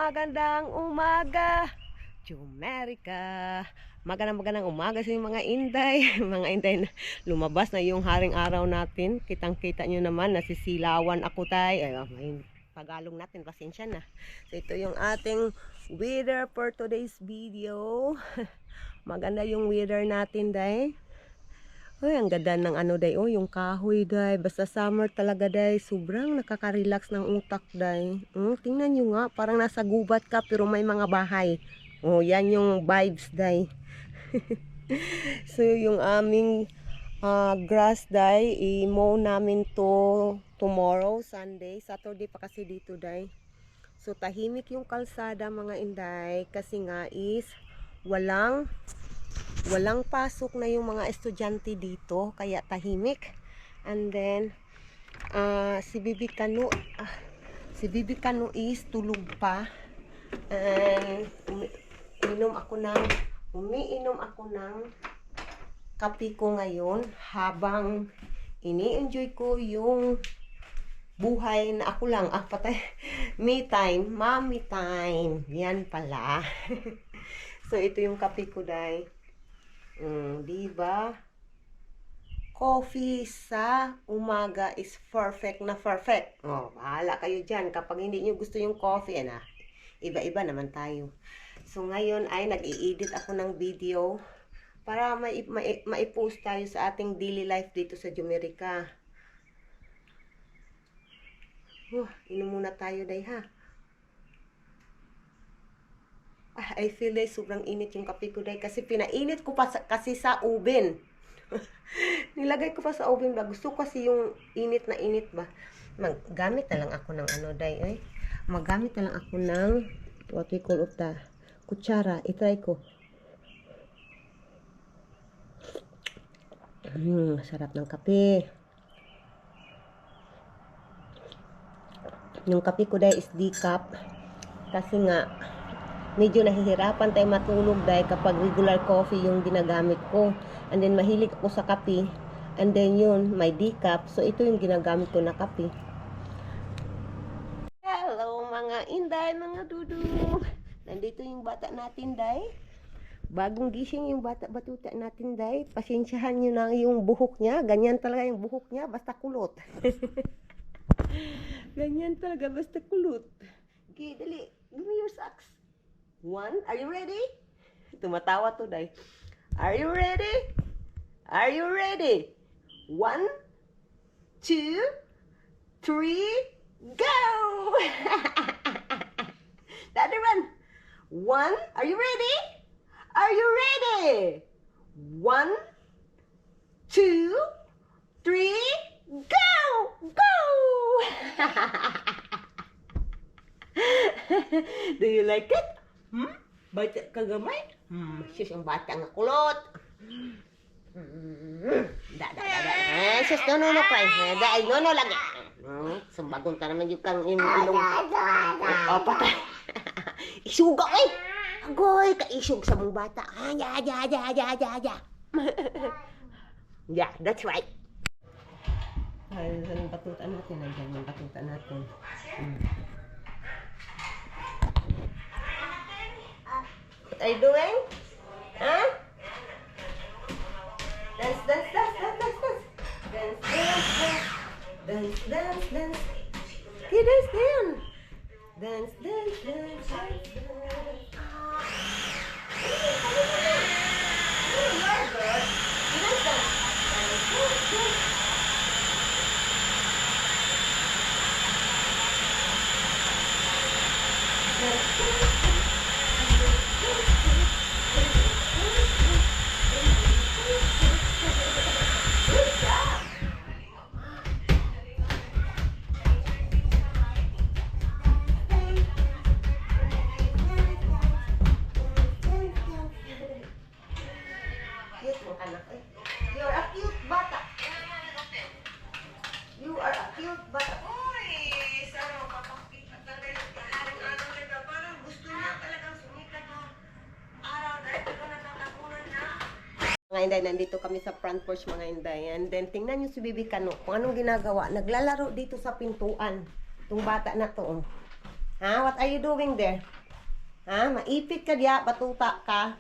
magandang umaga, Jumerica. Magandang umaga sa mga inday. Mga inday na lumabas na yung haring araw natin. Kitang-kita nyo naman, nasisilawan ako tayo. May Tagalog natin, pasensya na. So ito yung ating weather for today's video. Maganda yung weather natin, day. Ay, ang ganda ng ano, day. Oh, yung kahoy, day. Basta summer talaga, day. Sobrang nakaka-relax ng utak, day. Tingnan nyo nga, parang nasa gubat ka pero may mga bahay. Oh, yan yung vibes, day. So, yung aming grass, day, i-mow namin to tomorrow, Sunday. Saturday pa kasi dito, day. So, tahimik yung kalsada, mga inday. Kasi nga is walang pasok na yung mga estudyante dito, kaya tahimik. And then si Bibi Kanu is tulog pa. And umiinom ako ng kape ko ngayon habang ini-enjoy ko yung buhay na ako lang. Patay. Me time, mommy time. Yan pala. So ito yung kape ko, day. Diba? Coffee sa umaga is perfect na perfect. Bahala kayo dyan. Kapag hindi nyo gusto yung coffee, iba-iba naman tayo. So, ngayon ay nag-i-edit ako ng video para mai-post tayo sa ating daily life dito sa Jumerica. Inom muna tayo, day, ha? I feel like sobrang init yung kape ko, day, kasi pinainit ko pa kasi sa oven. Nilagay ko pa sa oven ba. Gusto ko kasi yung init na init ba. Maggamit na lang ako ng ano, day. Maggamit na lang ako ng what we call of the kutsara. I-try ko. Sarap ng kape. Yung kape ko, day, is decaf. Kasi nga medyo nahihirapan tayo matulog, dahil kapag regular coffee yung ginagamit ko. And then mahilig ako sa kape. And then yun, may decaf. So ito yung ginagamit ko na kape. Hello mga inday, mga dudu. Nandito yung bata natin, day. Bagong gising yung batuta natin, day. Pasensyahan nyo na yung buhok niya. Ganyan talaga yung buhok niya, basta kulot. Ganyan talaga, basta kulot. Okay, dali. Give me your socks. One, are you ready? Tumatawa to, day. Are you ready? Are you ready? 1, 2, 3, go! The other one. 1, are you ready? Are you ready? 1, 2, 3, go! Go! Do you like it? Bata kagamay? Sus, ang bata nga kulot. Sus, no, cry. No, lagi. Sumbagon ka naman yung kang ilong. Patay. Isuga, Agoy, kaisog sa mong bata. Yeah, that's right. Saan yung batutan natin? Nandiyan yung batutan natin. What are you doing? Huh? Dance. Dance. Okay, dance. Dance. You're a cute bata. You are a cute bata. Sana makapakita talaga yung araw-araw nila. Parang gusto niya talagang sumikat yung araw na ito na natatakunan na. Mga inday, nandito kami sa front porch, mga inday. And then, tingnan nyo si Bibi Kanu kung anong ginagawa. Naglalaro dito sa pintuan. Itong bata na to. What are you doing there? Ha? Maipit ka diya, batuta ka.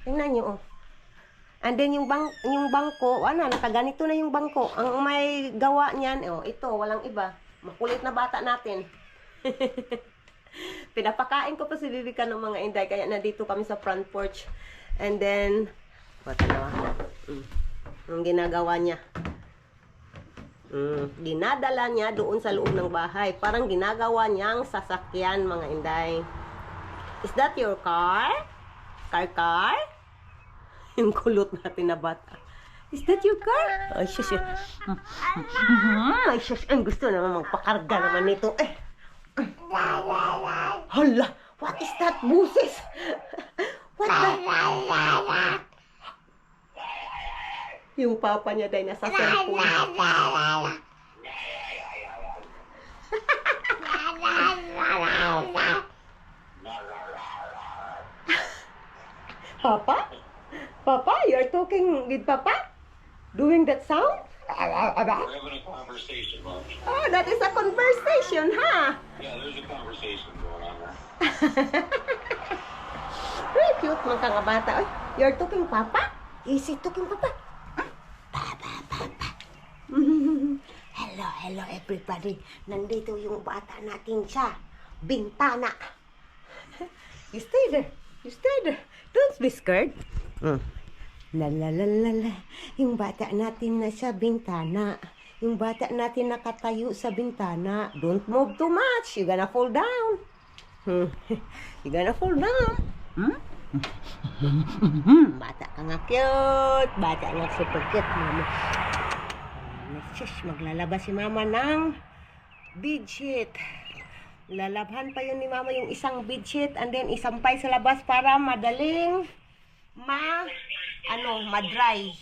Tingnan nyo, oh. And then yung bangko, ano, nakaganito na yung bangko. Ang may gawa niyan, oh, ito, walang iba. Makulit na bata natin. Pinapakain ko pa si Vivica ng mga inday, kaya nandito kami sa front porch. And then, ang ginagawa niya. Dinadala niya doon sa loob ng bahay. Parang ginagawa niyang sasakyan, mga inday. Is that your car? Car? Yung kulot natin na bata. Is that your car? Ay, shush. Ay, shush. Ang gusto naman magpakarga naman nito. Hala, what is that, buses? What the? Yung papa niya dahil nasa cellphone. Papa, you're talking with Papa? Doing that sound? We're having a conversation, Mom. Oh, that is a conversation, huh? Yeah, there's a conversation going on there. Very cute mga bata. Oy, you're talking Papa? Is he talking Papa? Papa. Hello everybody. Nandito yung bata natin sa bintana. You stay there. Don't be scared. La. Yung bata natin na sa bintana. Yung bata natin nakatayo sa bintana. Don't move too much. You're gonna fall down. You're gonna fall down. Bata ka nga cute. Bata nga super cute, mama. Shush, maglalaba si mama ng bedsheet. Lalabhan pa yun ni mama yung isang bedsheet and then isampay sa labas para madaling ma-dry.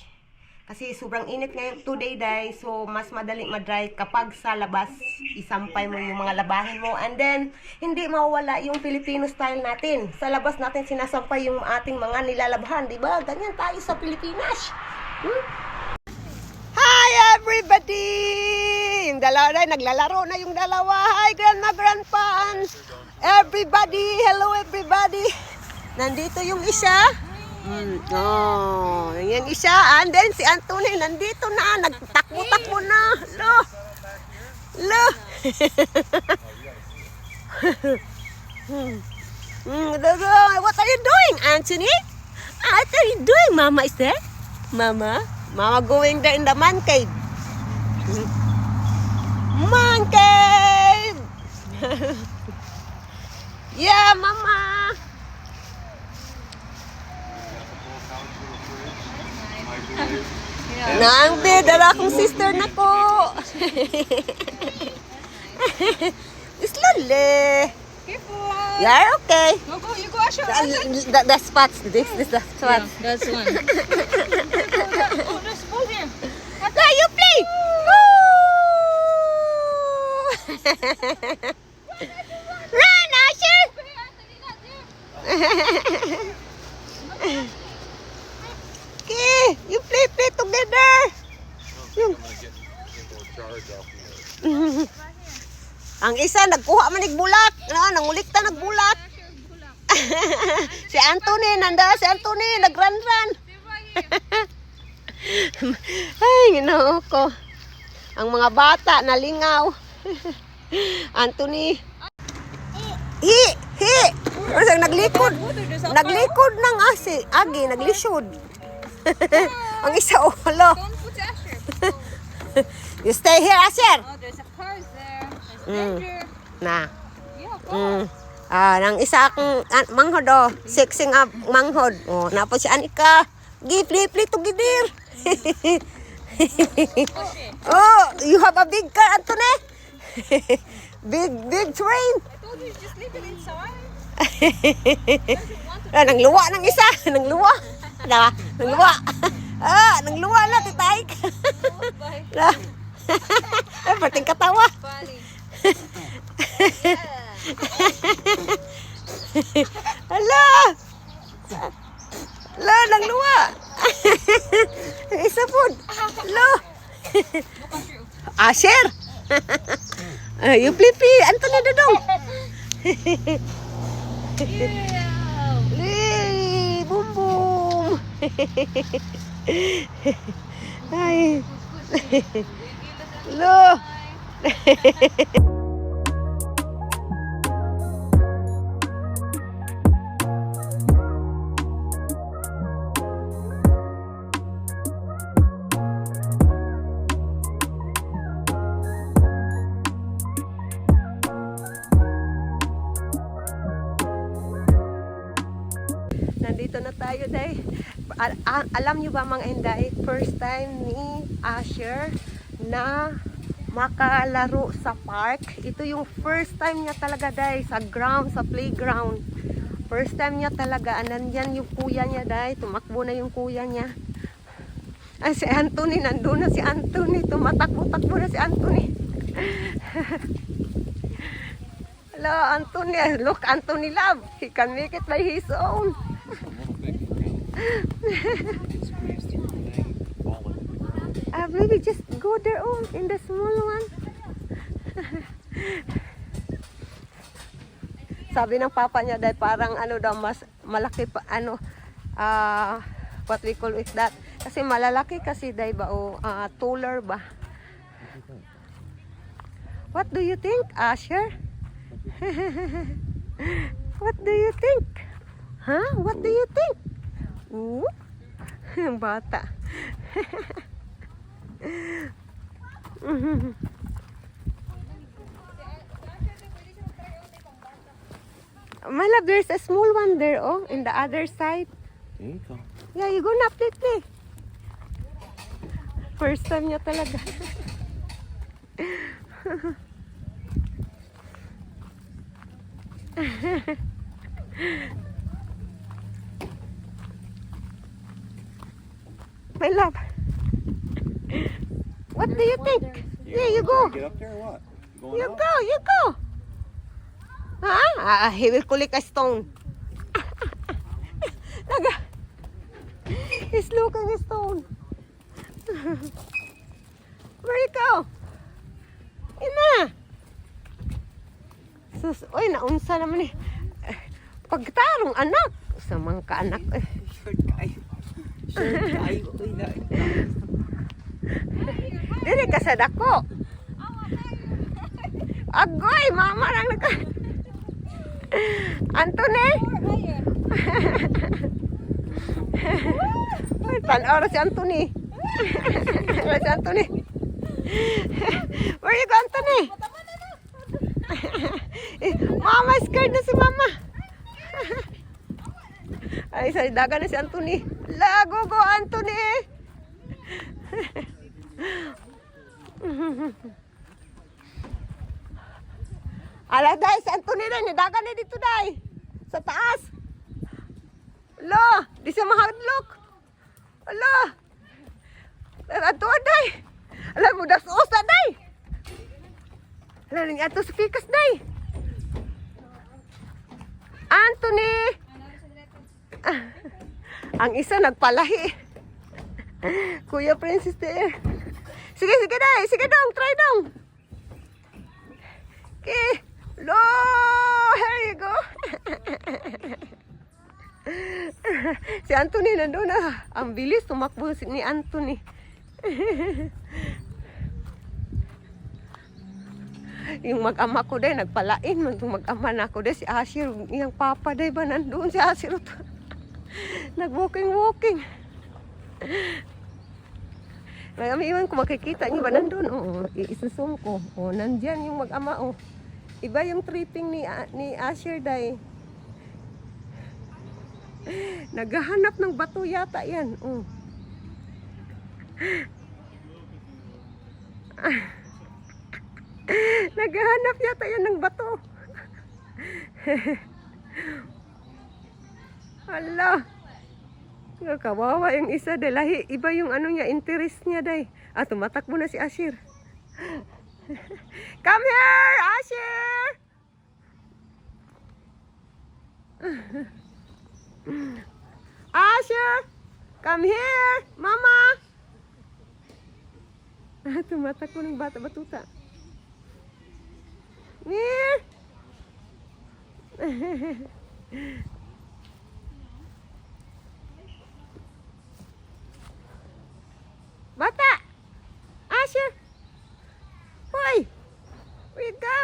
Kasi sobrang init ngayon today, guys. So, mas madaling ma-dry kapag sa labas isampay mo yung mga labahin mo. And then, hindi mawawala yung Filipino style natin. Sa labas natin sinasampay yung ating mga nilalabhan. Diba? Ganyan tayo sa Pilipinas. Hi, everybody! Yung dalawa na, naglalaro na yung dalawa. Hi, Grandma, Grandpa, and everybody. Hello, everybody. Nandito yung isa. Yung isa. And then si Anthony nandito na. Nagtakbo-takbo na. Lo. What are you doing, Anthony? What are you doing, Mama? Is there? Mama going there in the man cave. Man cave. Yeah, Mama. Nangbe, dala akong sister na ko. Slowly. Careful. You're okay. No, go, you go, Asha. The spots. This is the spots. Yeah, that's one. Oh, just pull him. Now you play. Run, Asher. Okay, you play together. Ang isa nagkuha man nig bulak, nangulikta nagbulak. Si Anthony nagran. Ay, ginoo ko. Ang mga bata nalingaw. Anthony. Hi. Kasi naglikod ng agi, naglisod. Ang isa ulo. Don't put Asher. You stay here, Asher. Oh, there's a car there. There's danger. Na. Yeah, go. Nang isa akong manghod, sexing up manghod. Napo si Anika. Play together. You have a big car, Anthony. Big train. I told you just leave it inside. Nangluwa ng isa. Nangluwa. Nangluwa na, titay ka. Parting katawa. Funny. Hala, nangluwa. Isa po. Hala. Asher. You play, Anthony Dodong. Ew. Lee! Boom boom! Ay! Lo! Nandito na tayo, Day. Alam nyo ba mga Inday, first time ni Asher na makalaro sa park. Ito yung first time niya talaga, Day, sa ground, sa playground. First time niya talaga. Nandyan yung kuya niya, Day. Tumakbo na yung kuya niya. Ay, si Anthony, nandun na si Anthony. Tumatakbo-takbo na si Anthony. Hello, Anthony. Look, Anthony love. He can make it by his own. Maybe just go there in the small one. Sabi ng papa niya dahil parang ano daw mas malaki pa what we call it that kasi malalaki kasi dahil ba taller ba. What do you think, Asher? What do you think? Huh? What do you think? Ooh, bata. My love, there's a small one there, in the other side. There you go. Yeah, you gonna play. First time niya talaga. My love. What do you think? Yeah, you go. Get up there or what? Going You out? go, you go. Huh? He will collect a stone. Naga. He's looking a stone. Where you go? Ina. Sus, oy, naunsa naman eh. Pagtarong anak. Sa mga kaanak. Short guy. Short guy. Dili ka sa dako. Agoy, mama lang naka. Anthony? Tanaw na si Anthony. Si Anthony. Where you go, Anthony? Mama, scared na si mama. Ay, sa dagan na si Anthony. Lago go, Anthony. Ala, Day, si Anthony rin. Dagan na dito, Day. Sa taas. Ala, di siya mahadlok. Ala. Ato, Day. Ala, mo dasos na, Day. Ala, rin ato sa pikas, Day. Anthony. Ang isa nagpalahi. Kuya Princess there. Sige, Day. Sige dong, try dong. Okay. Lo, here you go. Si Anthony nandun na. Ang bilis tumakbo ni Anthony. Yung mag-ama ko din, nagpalain man itong mag-ama na ako din. Si Asher, yung papa din ba nandun? Si Asher, nag-walking. Iwan ko makikita niyo ba nandun? Oo, isusum ko. Oo, nandyan yung mag-ama. Oh. Iba yung tripping ni Asher day. Naghahanap ng bato yata yan. Oh. Naghahanap yata yan ng bato. Hala. Kawawa yung isa dahil iba yung ano niya, interest niya day. Tumatakbo na si Asher. Come here, Asher! Asher! Come here! Mama! Tumatakbo ng bata-batuta. Here! Bata! Asher! Hoy! Where you go?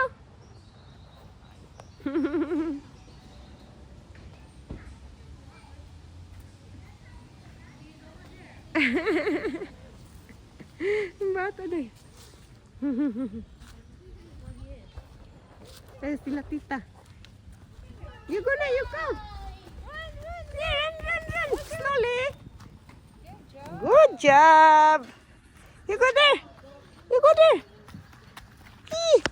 Yung bata na eh. Ayun sila tita. You go na, you go. Yeah, run. Slowly. Good job. You go there. You go there. Key.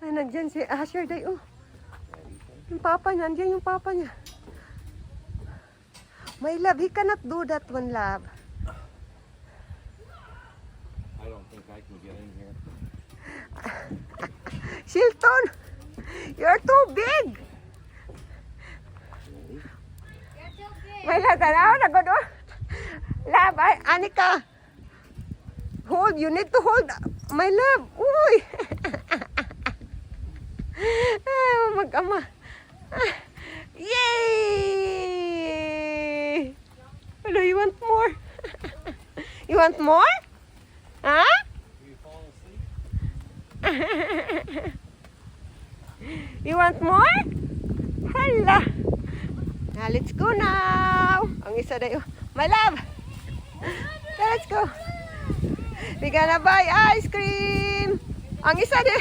Ay, nandyan si Asher day. Oh. Yung papa niya, nandyan yung papa niya. My love, he cannot do that one, love. I don't think I can get in here. Shilton, you're too big. My love, tanaw na go do. Love, ay, Anika. Hold, you need to hold. My love, uy. Mag-ama. Yay! Hello, you want more? You want more? Huh? You want more? Hala. Now, let's go now. Ang isa na yun. My love. Let's go. We gonna buy ice cream. Ang isa na.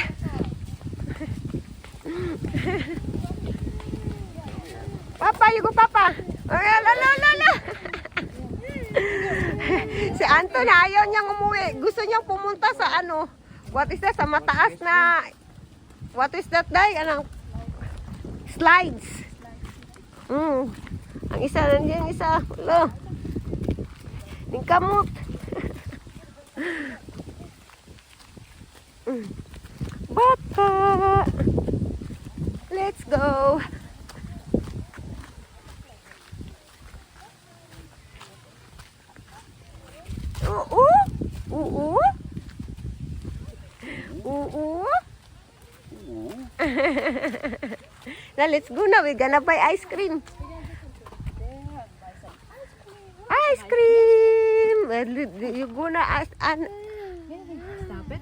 Papa, you go, Papa. La. Si Anton, ayaw niyang umuwi. Gusto niyang pumunta sa ano. What is that? Sa mataas na. What is that, Day? Anong? Slides. Ang isa nandiyan, isa. Lo. Yung kamot. Bata. Let's go. Oo. Now let's go now. We're gonna buy ice cream. Ice cream. You gonna ask Stop it.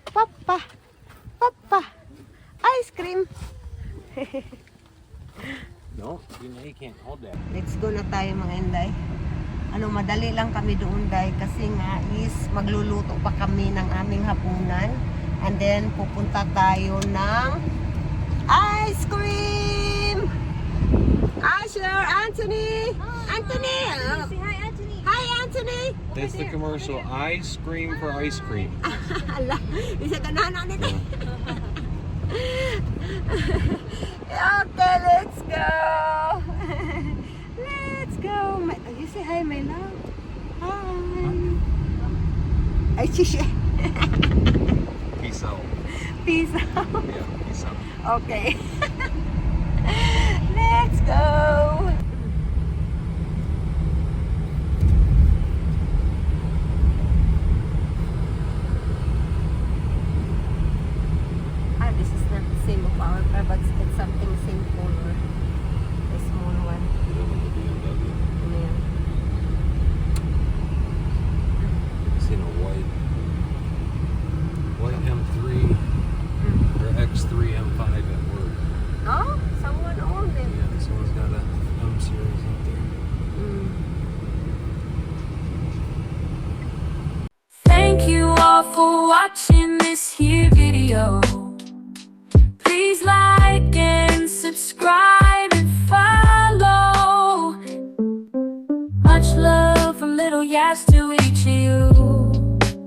Papa. Ice cream. No, you can't hold that. Let's go na tayo mga Inday. Madali lang kami doon Day kasi nga is magluluto pa kami ng aming hapunan. And then pupunta tayo ng ice cream. Asher, Anthony. Anthony. Say hi, Anthony. Hi, Anthony. That's the commercial. Ice cream for ice cream. Ala, isa ka na nito. Okay, let's go. Let's go. You say hi, my love. Hi. Ay, shishi. Peace out. Peace out. Yeah, peace out. Okay. Let's go. This is not the same of our car, but it's something same color. A small one. Yeah. Seen a white M3 or X3 M5 at work. Oh, someone owned it. Yeah, someone's got a M series up there. Thank you all for watching this here video. Please like and subscribe and follow. Much love from Little Yas to each of you.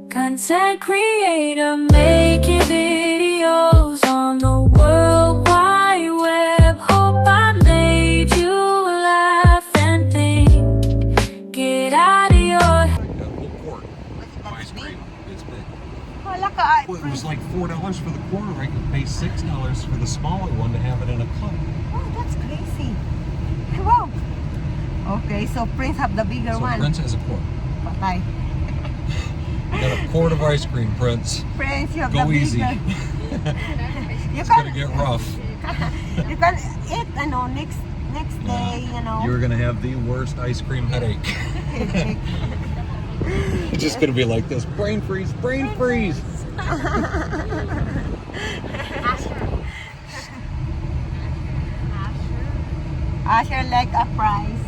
Content creator making videos on the World Wide Web. Hope I made you laugh and think. Get out of your Got a whole quart of ice cream. It's big. Wala ka. Well, it was like $4 for the quarter. I could pay $6 for the smaller one to have it in a cup. Oh, that's crazy. Wow. Okay, so Prince have the bigger So one. Prince has a quart. Patay. Got a quart of ice cream, Prince. Prince, you have Go the easy. bigger. You It's gonna can, get rough. you can eat, next day, You're gonna have the worst ice cream headache. It's just gonna be like this. Brain freeze, brain freeze. Asher like a prize.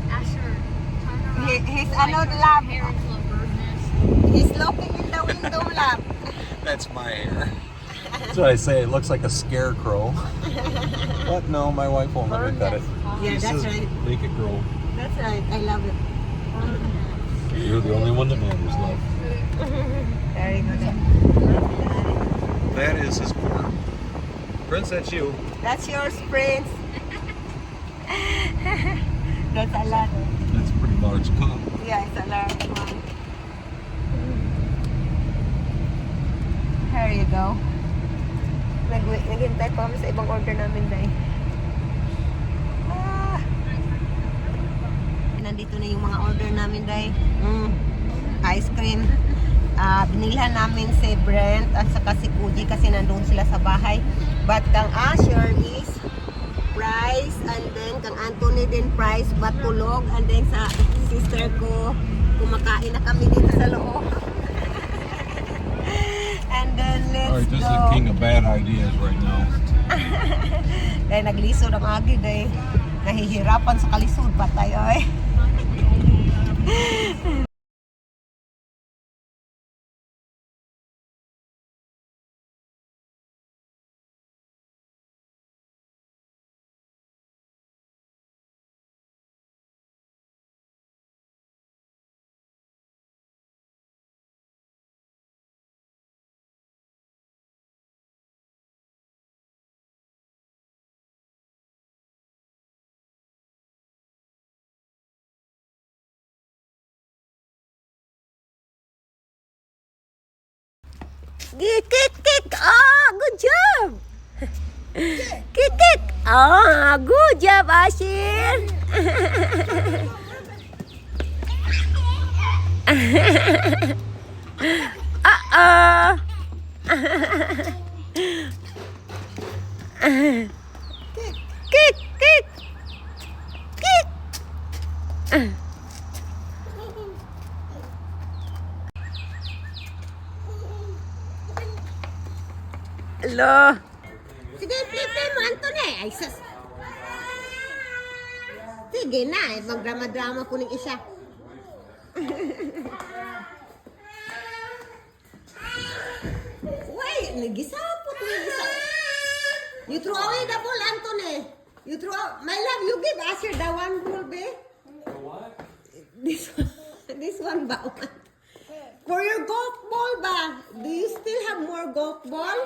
Asher, turn around. He's Like another a lab. parent's little bird nest. He's looking in the window lab. That's my hair. That's what I say. It looks like a scarecrow. But no, my wife won't let me pet it. Yeah, She that's says, right. make it grow. That's right. I love it. You're the only one that matters, love. Very good. That is his corn. Prince, that's you. That's yours, Prince. That's a lot. That's a pretty large cup. Yeah, it's a large one. Here you go. Naghintay pa kami sa ibang order namin, Day. Nandito na yung mga order namin, Day. Ice cream. Binilhan namin si Brent at saka si Kuji kasi nandun sila sa bahay. But kang Asher is price, and then kang Anthony din price, but tulog, and then sa sister ko kumakain na kami dito sa loob. And then let's Alright, this is go. the king of bad ideas right now. Dahil naglisod ang agid eh. Nahihirapan sa kalisod pa tayo eh. Kik. Ah, good job. Kik. Ah, good job, Ashir. Kik. Hello. Sige, play mo, Anthony. Ay, sus. Sige na, magdrama-drama po ng isa. Wait, nag-isapot ng isa. You throw away the ball, Anthony. You throw out. My love, you give Asher the one ball, babe. For what? This one ba? For your golf ball ba? Do you still have more golf ball?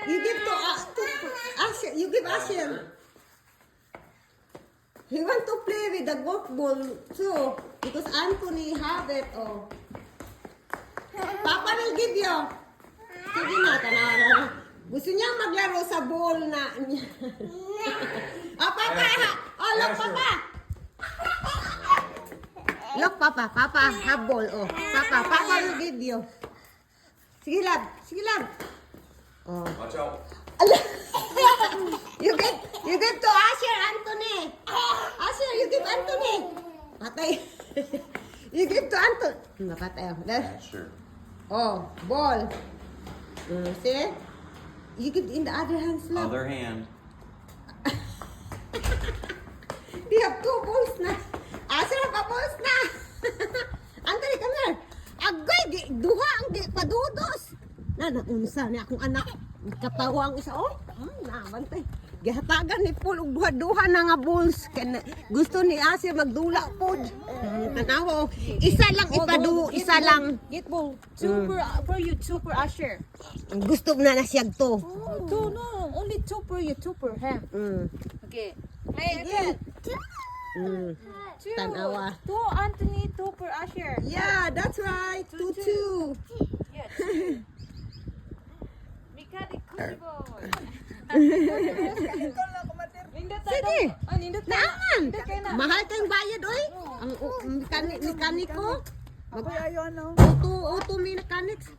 You give to Asher. You give Asher. He want to play with the golf ball too. Because Anthony have it. Oh. Papa will give you. Sige na, tanawa. Gusto niya maglaro sa ball na niya. Oh, Papa. Oh, look, Papa. Look, Papa. Papa, have ball. Oh, Papa will give you. Sige, lab. Oh. Watch out. You give to Asher, Anthony. Asher, you give Anthony. Patay. You give to Anthony. Napatay. Sure. Oh, ball. See? You give in the other hand, lab. Other hand. We have two balls na. Asher, pa balls na. Anthony, come here. Agay, duha ang padudos. Naunsa ni akong anak. Katawa ang isa. Oh, nabantay. Gihatagan ni Paul og duha-duha na nga balls. Gusto ni Asher magdula pod. Tanaw. Isa lang isa lang. Get ball. Two for you, two for Asher. Gusto na siyag to. Two, no. Only two per you, two per him. Okay. Hey, again. Two. Tanawa. Two Anthony, two per Asher. Yeah, that's right. 2-2. Yeah, two. Mikadi Kujiboy. Nindot na Sige. daw. Ah, nindot na. Naangan. Nindot kayo na. Mahal kayong bayad, oy. Ang mekaniko. Ako ayaw ano. Auto mechanics.